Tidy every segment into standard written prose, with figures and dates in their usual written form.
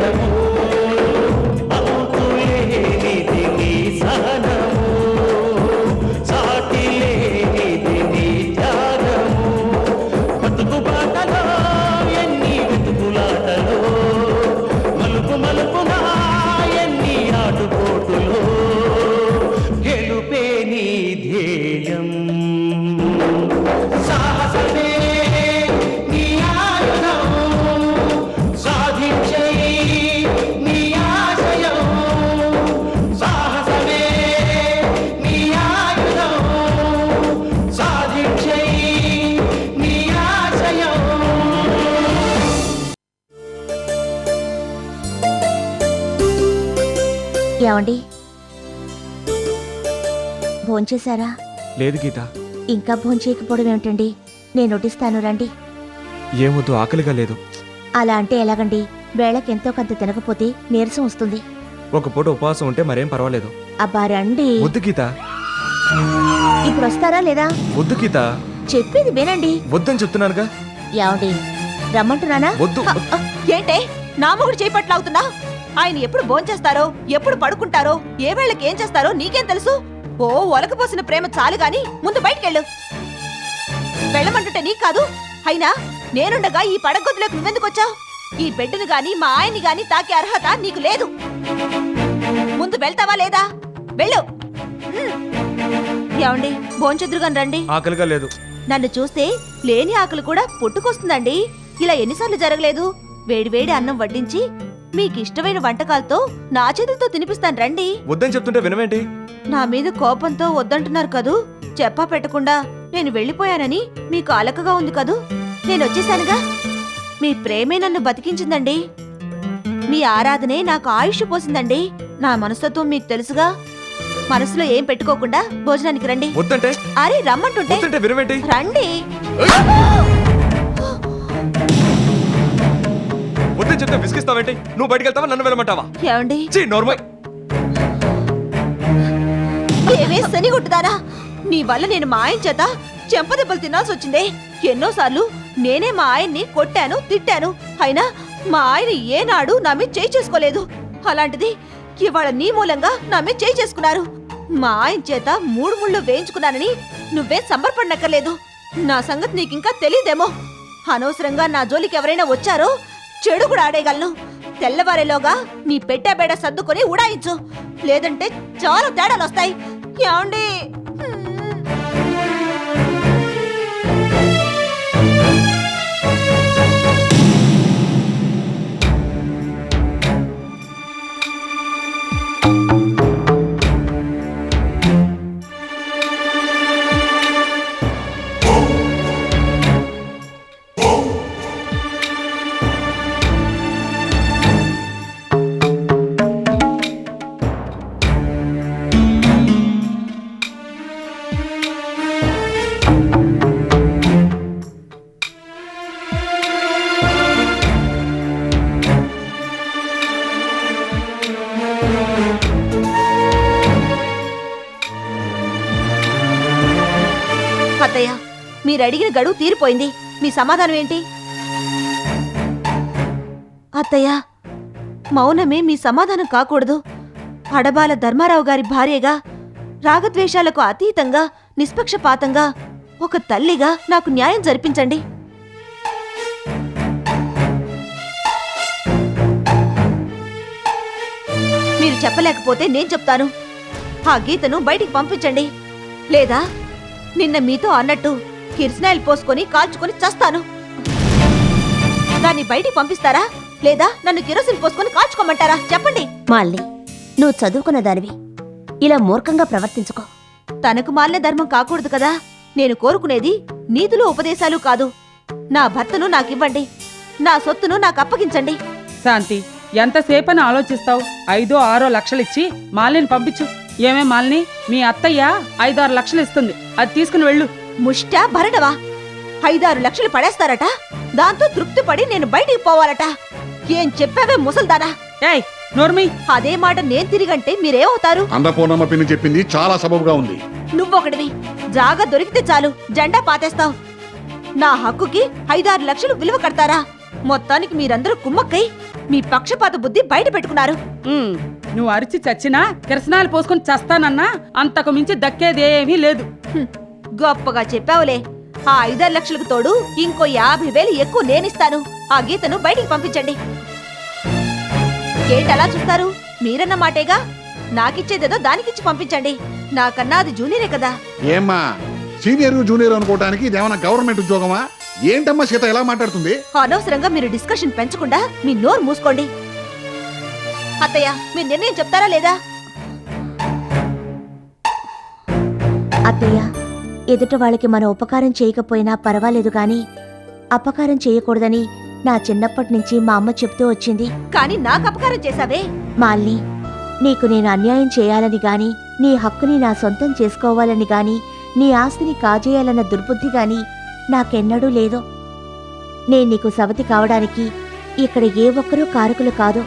పయనము అవుతులేనిది నీ సహనము సాటిలేనిది నీ త్యాగము బతుకు బాటలో ఎన్ని వెతుకులాటలో మలుపు మలుపునా ఎన్ని ఆటుపోటులో గెలుపే నీ ధ్యేయం సాహసమే నీ ఆయుధం సాధించే నీ ఆశయం సాహసమే నీ ఆయుధం సాధించే నీ ఆశయం. ఏమండి భోంచేశారా? లేదు గీత. ఇంకా భోంచేయకపోవడం ఏమిటండి? నేను నోటిస్తాను రండి. ఏమొద్దు, ఆకలిగా లేదు. అలా అంటే ఎలాగండి? వేళకి ఎంతో కొంత తినకపోతే నీరసం వస్తుంది. ఒక పూట ఉపవాసం ఉంటే మరేం పర్వాలేదు. అబ్బా రండి. వద్దు గీత. ఇప్పుడు వస్తారా లేదా? వద్దు గీత. చెప్పేది వినండి. వద్దని చెప్తున్నానుగా. ఏమండి రమ్మంటున్నానా? వద్దు. ఏంటే నా మొగుడు చేపట్లాగుతున్నా? ఆయన ఎప్పుడు భోంచేస్తారో ఎప్పుడు పడుకుంటారో ఏ వేళకి ఏం చేస్తారో నీకేం తెలుసు? ఓ ఒలకపోసిన ప్రేమ చాలు గాని ముందు బయటికెళ్ళు. వెళ్ళమంటుంటే నీకు కాదు. అయినా నేనుండగా ఈ పడగొద్దులకు నువ్వెందుకొచ్చావు? ఈ బిడ్డను గాని మా ఆయన్ని గాని తాకే అర్హత నీకు లేదు. ముందు వెళ్తావా లేదా? వెళ్ళు. ఏమండి భోంచెద్దురుగాని రండి. ఆకలిగా లేదు. నన్ను చూస్తే లేని ఆకలి కూడా పుట్టుకొస్తుందండి. ఇలా ఎన్నిసార్లు జరగలేదు? వేడివేడి అన్నం వడ్డించి మీకిష్టమైన వంటకాలతో నా చేతులతో తినిపిస్తాను రండి. వద్దని చెప్తుంటే వినవేంటి? నా మీద కోపంతో వద్దంటున్నారు కదూ. చెప్పా పెట్టకుండా నేను వెళ్ళిపోయానని మీకు అలకగా ఉంది కదూ. నేను వచ్చేసానుగా. మీ ప్రేమే నన్ను బతికించిందండి. మీ ఆరాధనే నాకు ఆయుష్ పోసిందండి. నా మనస్తత్వం మీకు తెలుసుగా. మనసులో ఏం పెట్టుకోకుండా భోజనానికి రండి. వద్దంటే? అరే రమ్మంటుంటే వినవేంటి? రండి. వద్దని చెప్తే విసిగిస్తావేంటి? నువ్వు బయటికి వెళ్తావా, నన్ను వెళ్ళమంటావా? ఏమండి నార్మల్. ఏమే శనిగుట్టుదారా, నీ వల్ల నేను మా ఆయన చేత చెంపదెబ్బలు తినాల్సి వచ్చిందే. ఎన్నోసార్లు నేనే మా ఆయన్ని కొట్టాను, తిట్టాను. అయినా మా ఆయన ఏనాడు నా మీద చేయి చేసుకోలేదు. అలాంటిది ఇవాళ నీ మూలంగా నా మీద చేయి చేసుకున్నారు. మా ఆయన చేత 3 ముళ్ళు వేయించుకున్నానని నువ్వే సంబరపడనక్కర్లేదు. నా సంగతి నీకింకా తెలీదేమో. అనవసరంగా నా జోలికి ఎవరైనా వచ్చారో చెడు కూడా ఆడేయగలను. తెల్లవారేలోగా నీ పెట్టాబేడ సర్దుకొని ఉడాయించు, లేదంటే చాలా తేడాలు వస్తాయి. ఏమండి? అత్తయ్య, మీరడిగిన గడువు తీరిపోయింది. మీ సమాధానం ఏంటి? అత్తయ్య, మౌనమే మీ సమాధానం కాకూడదు. అడబాల ధర్మారావు గారి భార్యగా, రాగద్వేషాలకు అతీతంగా, నిష్పక్షపాతంగా, ఒక తల్లిగా నాకు న్యాయం జరిపించండి. మీరు చెప్పలేకపోతే నేను చెప్తాను. ఆ గీతను బయటికి పంపించండి. లేదా నిన్న మీతో అన్నట్టు కిరసనాయిల్ పోసుకొని కాల్చుకొని చస్తాను. దాన్ని బయటికి పంపిస్తారా, లేదా నన్ను కిరోసిన్ పోసుకొని కాల్చుకోమంటారా? చెప్పండి. మాల్ని, నువ్వు చదువుకున్న దానివి, ఇలా మూర్ఖంగా ప్రవర్తించుకో. తనకు మాలిన ధర్మం కాకూడదు కదా. నేను కోరుకునేది నీతులు ఉపదేశాలు కాదు. నా భర్తను నాకివ్వండి, నా సొత్తును నాకు అప్పగించండి. శాంతి, ఎంతసేపని ఆలోచిస్తావు? 5-6 లక్షలిచ్చి మాలిని పంపించు. ఏమే మాలిని, మీ అత్తయ్య 5-6 లక్షలు ఇస్తుంది, అది తీసుకుని వెళ్ళు. ముష్టా భరణవా? 5-6 లక్షలు పడేస్తారట. దాంతో తృప్తి పడి నేను బయటికి పోవాలట. ఏం చెప్పావే ముసల్దానా? ఏయ్ నోర్మి! అదే మాట నేను తిరిగంటే మీరేమవుతారు? అన్నపూర్ణమ్మ పిన్ని చెప్పింది చాలా సబబుగా ఉంది. నువ్వొకటివి. జాగా దొరికితే చాలు జెండా పాతేస్తావు. నా హక్కుకి 5-6 లక్షలు విలువ కడతారా? మొత్తానికి మీరందరూ కుమ్మక్కై మీ పక్షపాత బుద్ధి బయట పెట్టుకున్నారు. ఉమ్, నువ్వు అరిచి చచ్చినా కిరసనాలు పోసుకొని చస్తానన్నా అంతకు మించి దక్కేదేమీ లేదు. గొప్పగా చెప్పావులే. ఆ 5 లక్షలకు తోడు ఇంకో 50,000 ఎక్కువ నేనిస్తాను. ఆ గీతను బయటికి పంపించండి. ఏంటలా చూస్తారు? మీరన్న మాటేగా. నాకిచ్చేదేదో దానికిచ్చి పంపించండి. నాకన్నా అది జూనియరే కదా. ఏమ్మా సీనియర్ జూనియర్ అనుకోవటానికి ఇదేమన్నా గవర్నమెంట్ ఉద్యోగమా? ఏంటమ్మా సీత ఎలా మాట్లాడుతుంది? అనవసరంగా మీరు డిస్కషన్ పెంచకుండా మీ నోరు మూసుకోండి. అత్తయ్య, మీరు నిర్ణయం చెప్తారా లేదా? అత్తయ్య, ఎదుట వాళ్ళకి మన ఉపకారం చేయకపోయినా పర్వాలేదు గాని అపకారం చేయకూడదని నా చిన్నప్పటి నుంచి మా అమ్మ చెప్తూ వచ్చింది. కానీ నాకు అపకారం చేశావే. మాల్ని, నీకు నేను అన్యాయం చేయాలని గాని నీ హక్కుని నా సొంతం చేసుకోవాలని గాని నీ ఆస్తిని కాజేయాలన్న దుర్బుద్ధి గాని నాకెన్నడూ లేదు. నేను నీకు సవతి కావడానికి ఇక్కడ ఏ ఒక్కరూ కారకులు కాదు.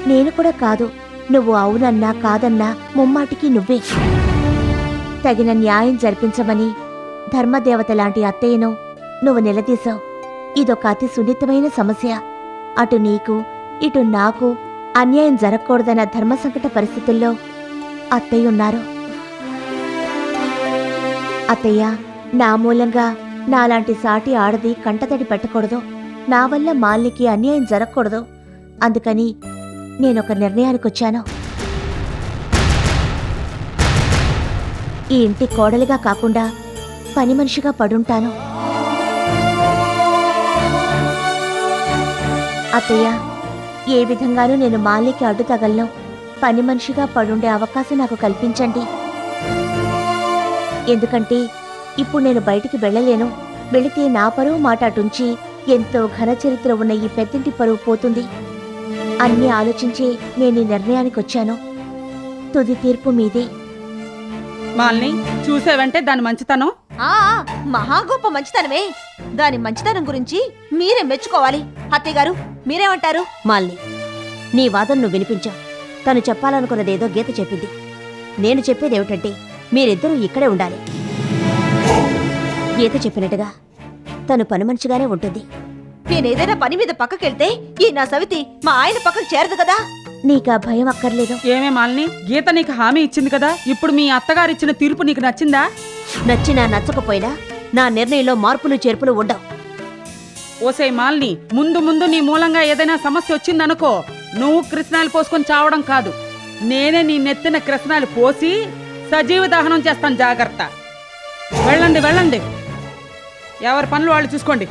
నేను కూడా కాదు. నువ్వు అవునన్నా కాదన్నా ముమ్మాటికి నువ్వే. తగిన న్యాయం జరిపించమని ధర్మదేవత లాంటి అత్తయ్యను నువ్వు నిలదీశావు. ఇదొక అతి సున్నితమైన సమస్య. అటు నీకు ఇటు నాకు అన్యాయం జరగకూడదన్న ధర్మసంకట పరిస్థితుల్లో అత్తయ్య ఉన్నారు. అత్తయ్య, నా మూలంగా నాలాంటి సాటి ఆడది కంటతడి పెట్టకూడదు. నా వల్ల మాలినికి అన్యాయం జరగకూడదు. అందుకని నేనొక నిర్ణయానికొచ్చాను. ఈ ఇంటి కోడలిగా కాకుండా పని మనిషిగా పడుంటాను. అత్తయ్య, ఏ విధంగానూ నేను మాలికి అడ్డు తగలను. పని మనిషిగా పడుండే అవకాశం నాకు కల్పించండి. ఎందుకంటే ఇప్పుడు నేను బయటికి వెళ్ళలేను. వెళితే నా పరువు మాట అటుంచి ఎంతో ఘన చరిత్ర ఉన్న ఈ పెద్దింటి పరువు పోతుంది. అన్నీ ఆలోచించి నేను ఈ నిర్ణయానికొచ్చాను. తుది తీర్పు మీదే. మాల్ని చూసేవంటే దాని మంచితనం. ఆ మహా గొప్ప మంచితనమే. దాని మంచితనం గురించి మీరే మెచ్చుకోవాలి. అత్తయ్య గారు, మీరేమంటారు? మాల్ని, నీ వాదన నువ్వు వినిపించావు. తను చెప్పాలనుకున్నదేదో గీత చెప్పింది. నేను చెప్పేదేమిటంటే మీరిద్దరూ ఇక్కడే ఉండాలి. గీత చెప్పినట్టుగా తను పని మనిషిగానే ఉంటుంది. నేనేదైనా పని మీద పక్కకెళ్తే ఈ నా సవితి మా ఆయన పక్కకు చేరదు కదా. నీకా భయం అక్కర్లేదు. ఏమే మాల్ని, గీత నీకు హామీ ఇచ్చింది కదా. ఇప్పుడు మీ అత్తగారిచ్చిన తీర్పు నీకు నచ్చిందా? నచ్చినా నచ్చకపోయినా నా నిర్ణయంలో మార్పులు చేర్పులు ఉండవు. ఓసే మాల్ని, ముందు ముందు నీ మూలంగా ఏదైనా సమస్య వచ్చిందనుకో, నువ్వు కృష్ణాలు పోసుకొని చావడం కాదు, నేనే నీ నెత్తిన కృష్ణాలు పోసి సజీవ దహనం చేస్తాను. జాగ్రత్త. వెళ్ళండి వెళ్ళండి, ఎవరి పనులు వాళ్ళు చూసుకోండి.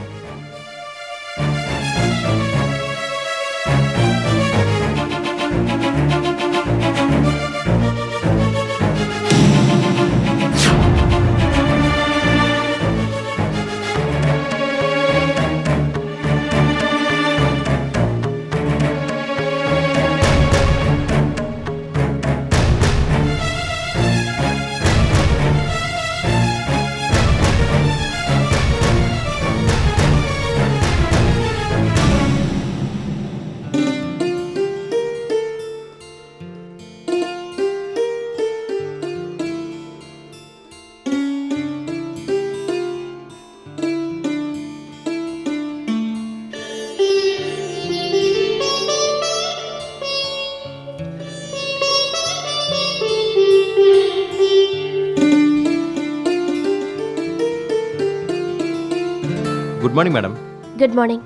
Good morning madam. Good morning.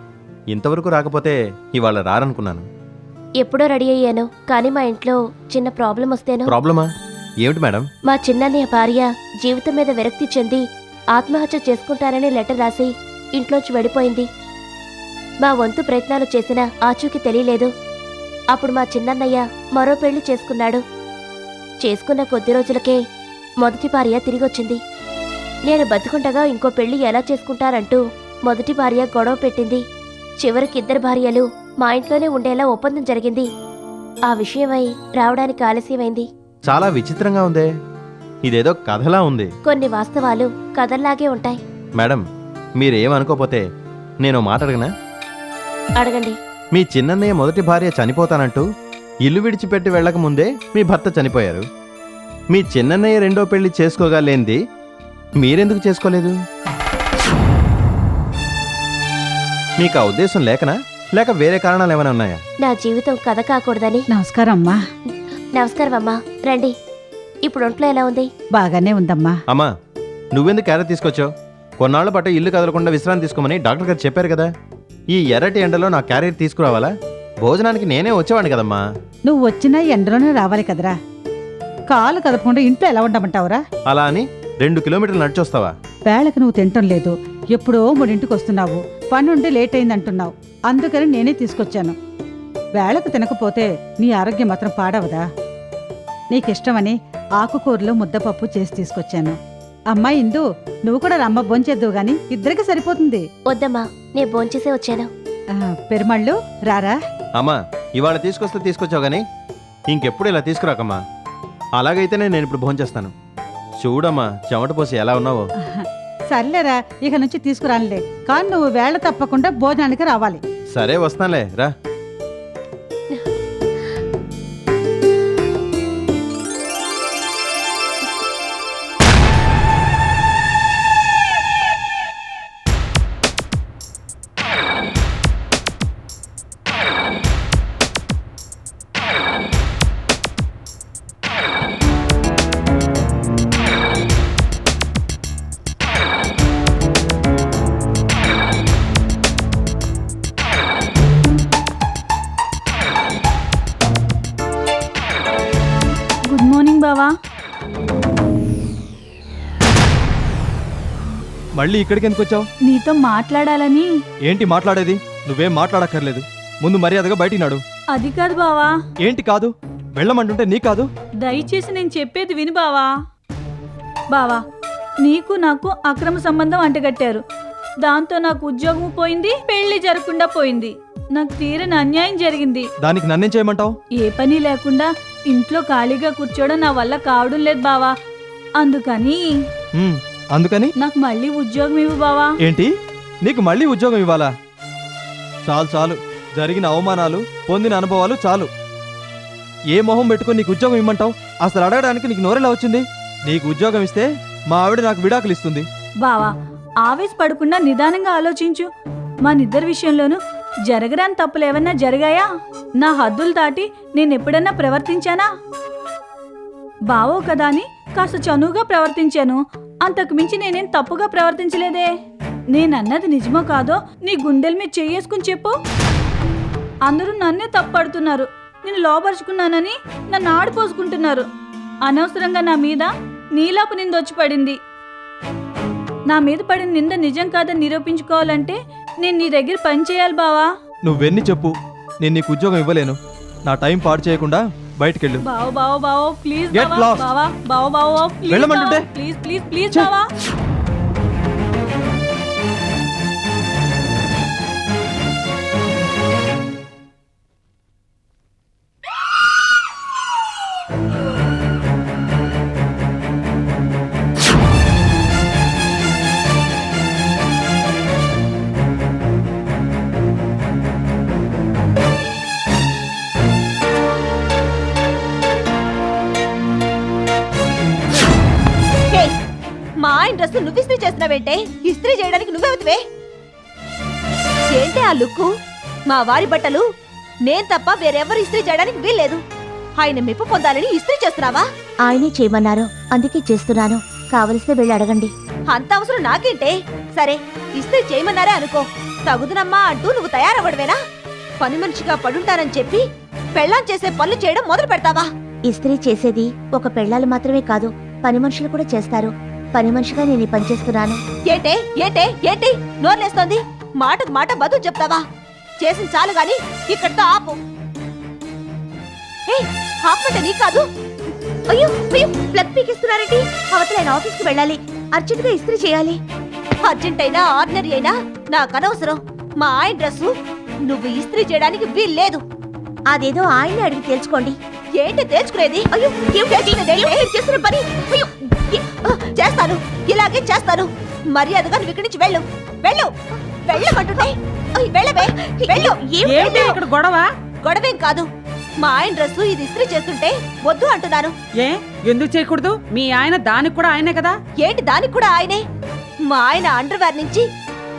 ఇంతవరకు రాకపోతే ఇవాళ రారనుకున్నాను. ఎప్పుడో రెడీ అయ్యాను, కానీ మా ఇంట్లో చిన్న ప్రాబ్లం వస్తేను. ప్రాబ్లమా? ఏమిటి మేడం? మా చిన్నన్నయ్య భార్య జీవితం మీద విరక్తి చెంది ఆత్మహత్య చేసుకుంటానని లెటర్ రాసి ఇంట్లోంచి వెళ్ళిపోయింది. మా వంతు ప్రయత్నాలు చేసినా ఆచూకీ తెలియలేదు. అప్పుడు మా చిన్నన్నయ్య మరో పెళ్లి చేసుకున్నాడు. చేసుకున్న కొద్ది రోజులకే మొదటి భార్య తిరిగొచ్చింది. నేను బతికుండగా ఇంకో పెళ్లి ఎలా చేసుకుంటారంటూ మొదటి భార్య గొడవ పెట్టింది. చివరికి 2 భార్యలు మా ఇంట్లోనే ఉండేలా ఒప్పందం జరిగింది. ఆ విషయమై రావడానికి ఆలస్యమైంది. చాలా విచిత్రంగా ఉందే. ఇదేదో కథలా ఉంది. కొన్ని వాస్తవాలు కథల్లాగే ఉంటాయి. మేడం, మీరేమనుకోపోతే నేను మాట్లాడగనా? అడగండి. మీ చిన్నన్నయ్య మొదటి భార్య చనిపోతానంటూ ఇల్లు విడిచిపెట్టి వెళ్ళక ముందే మీ భర్త చనిపోయారు. మీ చిన్నన్నయ్య రెండో పెళ్లి చేసుకోగలేంది మీరెందుకు చేసుకోలేదు? మీకు ఆ ఉద్దేశం లేకనా? లేక వేరే కారణాలు ఏమైనా ఉన్నాయా? నా జీవితం కథ కాకూడదని. నమస్కారం అమ్మా. నమస్కారం అమ్మా, రండి. ఇప్పుడు ఒంట్లో ఎలా ఉంది? బాగానే ఉందమ్మా. అమ్మా, నువ్వెందుకు క్యారెట్ తీసుకొచ్చావు? కొన్నాళ్ల పాటు ఇల్లు కదలకుండా విశ్రాంతి తీసుకోమని డాక్టర్ గారు చెప్పారు కదా. ఈ ఎర్రటి ఎండలో నా క్యారెట్ తీసుకురావాలా? భోజనానికి నేనే వచ్చేవాడిని కదమ్మా. నువ్వు వచ్చినా ఎండలోనే రావాలి కదరా. కాలు కదపకుండా ఇంట్లో ఎలా ఉండమంటావురా? అలా అని 2 కిలోమీటర్లు నడిచొస్తావా? వేళకు నువ్వు తింటం లేదు, ఎప్పుడో 3 వస్తున్నావు, పనుండి లేట్ అయిందంటున్నావు. అందుకని నేనే తీసుకొచ్చాను. వేళకు తినకపోతే నీ ఆరోగ్యం మాత్రం పాడవదా? నీకిష్టమని ఆకుకూరలు ముద్దపప్పు చేసి తీసుకొచ్చాను. అమ్మా ఇందు, నువ్వు కూడా రమ్మ భోంచేద్దువు గాని, ఇద్దరికి సరిపోతుంది. వద్దమ్మా, నేను భోంచేసే వచ్చాను. పెరుమళ్ళు రారా. అమ్మా, ఇవాళ తీసుకొస్తే తీసుకొచ్చావు గానీ ఇంకెప్పుడు ఇలా తీసుకురాకమ్మా. అలాగైతేనే నేను ఇప్పుడు భోంచేస్తాను. చూడమ్మా, చెమట పోసి ఎలా ఉన్నావో. సర్లేరా, ఇక నుంచి తీసుకురానులే, కానీ నువ్వు వేళ తప్పకుండా భోజనానికి రావాలి. సరే, వస్తానులే, రా. గుడ్ మార్నింగ్ బావా. మళ్ళీ ఇక్కడికి ఎందుకు వచ్చావు? నీతో మాట్లాడాలని. ఏంటి మాట్లాడేది? నువ్వేం మాట్లాడక్కర్లేదు. ముందు మర్యాదగా బయటికి నాడు. అది కాదు బావా. ఏంటి కాదు? వెళ్ళమంటుంటే నీ కాదు. దయచేసి నేను చెప్పేది విను బావా. బావా, నీకు నాకు అక్రమ సంబంధం అంటగట్టారు. దాంతో నాకు ఉద్యోగం పోయింది, పెళ్లి జరగకుండా పోయింది. నాకు తీరని అన్యాయం జరిగింది. దానికి నన్నేం చేయమంటావు? ఏ పని లేకుండా ఇంట్లో ఖాళీగా కూర్చోవడం నా వల్ల కావడం లేదు బావా. అందుకని నాకు మళ్ళీ ఉద్యోగం ఇవ్వు బావా. ఏంటి? నీకు మళ్ళీ ఉద్యోగం ఇవ్వాలా? చాలు చాలు, జరిగిన అవమానాలు, పొందిన అనుభవాలు చాలు. ఏ మొహం పెట్టుకుని నీకు ఉద్యోగం ఇమ్మంటావు? అసలు అడగడానికి నీకు నోరెలా వచ్చింది? నీకు ఉద్యోగం ఇస్తే మా ఆవిడ నాకు విడాకులు ఇస్తుంది. బావా, ఆవేశపడకుండా నిదానంగా ఆలోచించు. మనిద్దరి విషయంలోనూ జరగరాని తప్పులు ఏమన్నా జరిగాయా? నా హద్దులు దాటి నేనెప్పుడన్నా ప్రవర్తించానా? బావో కదా అని కాస్త చనువుగా ప్రవర్తించాను. అంతకు మించి నేనేం తప్పుగా ప్రవర్తించలేదే. నేనన్నది నిజమో కాదో నీ గుండెల మీద చెయ్యేసుకుని చెప్పు. అందరూ నన్నే తప్పడుతున్నారు. నేను లోపరుచుకున్నానని నన్ను ఆడిపోసుకుంటున్నారు. అనవసరంగా నా మీద నీలాపు నింద వచ్చి పడింది. నా మీద పడిన నింద నిజం కాదని నిరూపించుకోవాలంటే నేను నీ దగ్గర పని చేయాలి బావా. నువ్వెన్ని చెప్పు, నేను నీకు ఉద్యోగం ఇవ్వలేను. నా టైం పాడు చేయకుండా బయటకెళ్ళు. బావో బావో బావో ప్లీజ్ Get బావా. lost. బావా బావో బావో ప్లీజ్ వెళ్ళమంటుంటే? బావా. ప్లీజ్ ప్లీజ్ ప్లీజ్ ఛే. బావా. హే, మా ఆయన డ్రెస్ నువ్వు ఇస్త్రీ చేస్తున్నావేంటే? ఇస్త్రీ చేయడానికి నువ్వెవతివే? ఏంటి ఆ లుక్కు? మా వారి బట్టలు నేను తప్ప వేరెవరు ఇస్త్రీ చేయడానికి వీల్లేదు. ఆయన మెప్పు పొందాలని ఇస్త్రీ చేస్తున్నావా? ఆయనే చేయమన్నారు, అందుకే చేస్తున్నాను. కావలిస్తే వెళ్ళి అడగండి. అంత అవసరం నాకేంటే? సరే, ఇస్త్రీ చేయమన్నారే అనుకో. తగుదునమ్మా అంటూ నువ్వు తయారవ్వడమేనా? పని మనిషిగా పడుంటానని చెప్పి పెళ్ళాం చేసే పనులు చేయడం మొదలు పెడతావా? ఇస్త్రీ చేసేది ఒక పెళ్ళాలు మాత్రమే కాదు, పని మనుషులు కూడా చేస్తారు. పని మనిషిగా నేను ఈ పని చేస్తున్నాను. ఏంటే ఏంటే ఏంటి నోర్లేస్తోంది? మాటకు మాట బదులు చెప్తావా? చేసిన చాలు గాని ఇక్కడితో ఆపు. ఆపమంటే నీ కాదు. అయ్యో అయ్యో, ప్లగ్ పీకిస్తున్నారండి. అవతల ఆయన ఆఫీస్కి వెళ్ళాలి, అర్జెంటుగా ఇస్త్రీ చేయాలి. అర్జెంట్ అయినా ఆర్డినరీ అయినా నాకు అనవసరం. మా ఆయన డ్రెస్సు నువ్వు ఇస్త్రీ చేయడానికి వీల్లేదు. అదేదో ఆయన్ని అడిగి తెలుసుకోండి. ఏంటి తేల్చుకునేది? అయ్యో చేస్తున్న పని. అయ్యో, చేస్తాను, ఇలాగే చేస్తాను. మర్యాదగా నువ్వు ఇక్కడి నుంచి వెళ్ళు. వెళ్ళు వెళ్ళమంటుంటే వెళ్ళవే. వెళ్ళు. ఏంటి ఇక్కడ గొడవ? గొడవేం కాదు. మా ఆయన డ్రెస్సు ఇది ఇస్త్రీ చేస్తుంటే వద్దు అంటున్నాను. ఏ ఎందుకు చేయకూడదు? మీ ఆయన దానికి కూడా ఆయనే కదా. ఏంటి దానికి కూడా ఆయనే? మా ఆయన అండర్వేర్ నుంచి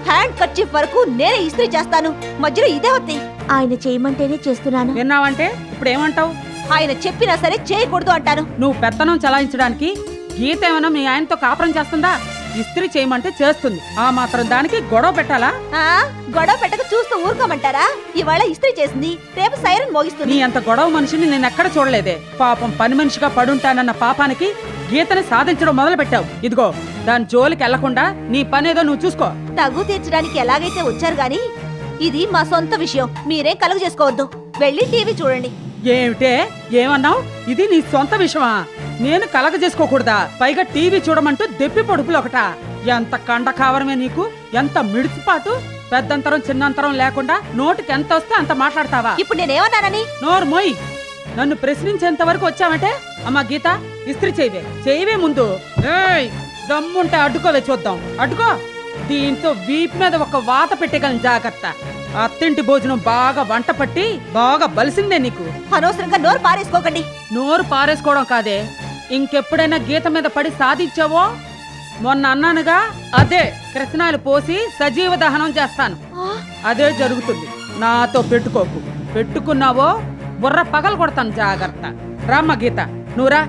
హ్యాండ్ కర్చీఫ్ వరకు నేనే ఇస్త్రీ చేస్తాను. మధ్యలో ఇదే వత్తి. ఆయన చేయమంటేనే చేస్తున్నాను. విన్నావంటే ఇప్పుడు ఏమంటావు? ఆయన చెప్పినా సరే చేయకూడదు అంటాను. నువ్వు పెత్తనం చలాయించడానికి గీత ఏమైనా మీ ఆయనతో కాపురం చేస్తుందా? ఇస్త్రీ చేయమంటే చేస్తుంది. ఆ మాత్రం దానికి గొడవ పెట్టాలా? ఆ గొడవ పెట్టక చూస్తూ ఊరుకోమంటారా? ఇవాళ ఇస్త్రీ చేసింది, రేపు సైరన్ నీ మోగిస్తుంది. అంత గొడవ మనిషిని నేను ఎక్కడ చూడలేదే. పాపం పని మనిషిగా పడుంటానన్న పాపానికి గీతని సాధించడం మొదలు పెట్టావు. ఇదిగో దాని జోలికి వెళ్లకుండా నీ పనేదో నువ్వు చూసుకో. తగు తీర్చడానికి ఎలాగైతే వచ్చారు గాని ఇది మా సొంత విషయం. మీరేం కలుగు చేసుకోవద్దు. వెళ్ళి టీవీ చూడండి. ఏమిటే ఏమన్నావు? ఇది నీ సొంత విషయమా? నేను కలగ చేసుకోకూడదా? పైగా టీవీ చూడమంటూ దెప్పి పొడుపులు ఒకట. ఎంత కండ కావరమే నీకు, ఎంత మిడిచిపాటు. పెద్దంతరం చిన్నంతరం లేకుండా నోటికి ఎంత వస్తే అంత మాట్లాడతావా? ఇప్పుడు నేనేమన్నానని? నోరు మొయ్. నన్ను ప్రశ్నించేంత వరకు వచ్చావంటే అమ్మా గీత ఇస్త్రీ చేయవే ముందు. ఏయ్ దమ్ముంటే అడ్డుకోవే చూద్దాం. అడ్డుకో. దీంతో వీపు మీద ఒక వాత పెట్టగలను. జాగ్రత్త. అత్తింటి భోజనం బాగా వంట పట్టి బాగా బలిసిందే నీకు. అనవసరంగా నోరు పారేసుకోకండి. నోరు పారేసుకోవడం కాదే, ఇంకెప్పుడైనా గీత మీద పడి సాధించావో మొన్న అన్నానుగా అదే కృష్ణాలు పోసి సజీవ దహనం చేస్తాను. అదే జరుగుతుంది. నాతో పెట్టుకోకు. పెట్టుకున్నావో బుర్ర పగలు కొడతాను. జాగ్రత్త. రామ్మ గీత నువ్వురా.